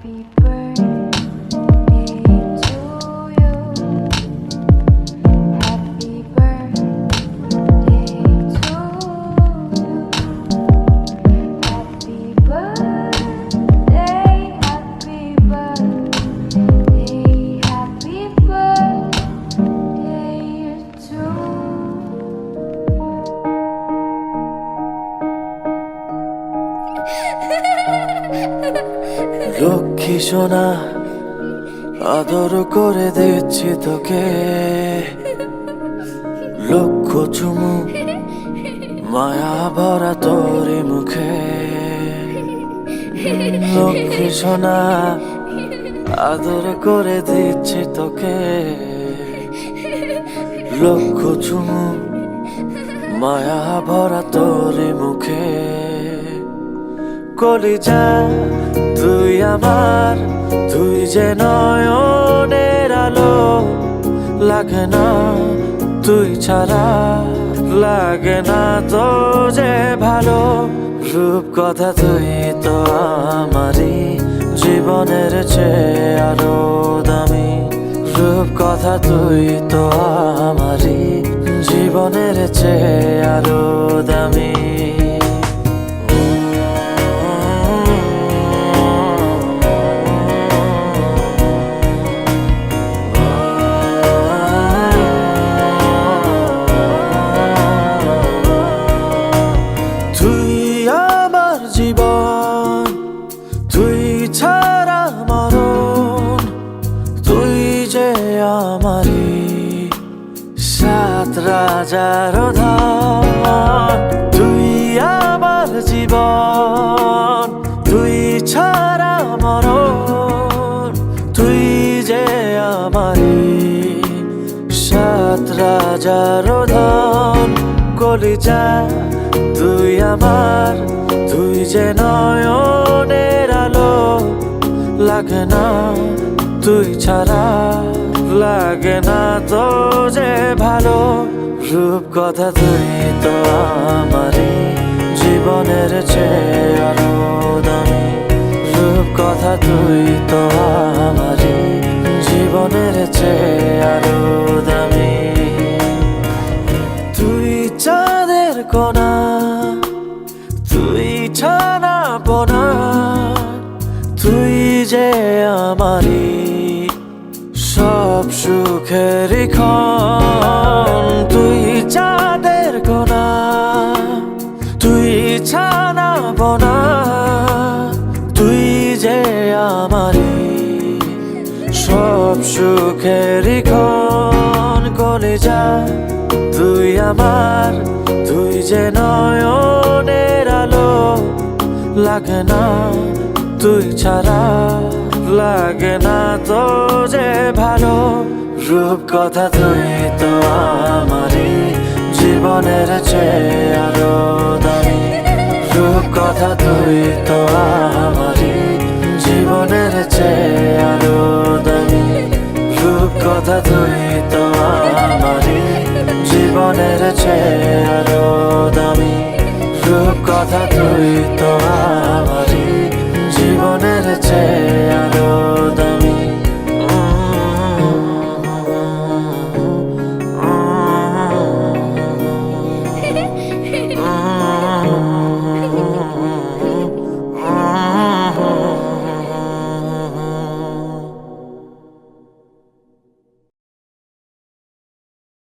Happy birthday to you. Happy birthday to you. Happy birthday, happy birthday, happy birthday to Lakshmi সোনা আদর করে দিচ্ছি তোকে, লক্ষ চুমু মায়া ভরা তোরি মুখে। লক্ষ্মী সোনা আদর করে দিচ্ছি তোকে, লক্ষ চুমু মায়া ভরা তোরি মুখে। কলিজা তুই আমার, তুই যে নয়নের আলো, লাগে না তুই ছাড়া, লাগে না তো যে ভালো। রূপ কথা তুই তো আমারই জীবনের চেয়ে আরো দামি, রূপ কথা তুই তো আমারই জীবনের চেয়ে আরো দামি। জীবন তুই ছাড়া মরণ, তুই যে আমারি সাত রাজার ধন। তুই আমার জীবন, তুই ছাড়া মরণ, তুই যে আমারি সাত রাজার ধন। কলিজা তুই আমার, তুই যে নয়নের আলো, লাগে না তুই ছাড়া, লাগে না তো যে ভালো। রূপ কথা তুই তো আমারই জীবনের চেয়ে আরো দামি, রূপ কথা তুই তো আমারই জীবনের চেয়ে আরো দামি। তুই চাঁদের কোনা, তুই ছানা পোনা, তুই যে আমারি সব সুখের ক্ষণ। তুই চাঁদের কোনা, তুই ছানা পোনা, তুই যে আমারি সব সুখের ক্ষণ। কলিজা তুই আমার, তুই যে নয়নের আলো, লাগে না তুই ছাড়া, লাগে না তো যে ভালো। রূপ কথা তুই তো আমারই জীবনের চেয়ে আরো দামি, রূপ কথা তুই তো আমারই জীবনের চেয়ে আরো দামি, রূপ কথা তুই তো আমারই জীবনের চেয়ে আরো দামি, রূপ কথা তুই তো আমারই জীবনের চেয়ে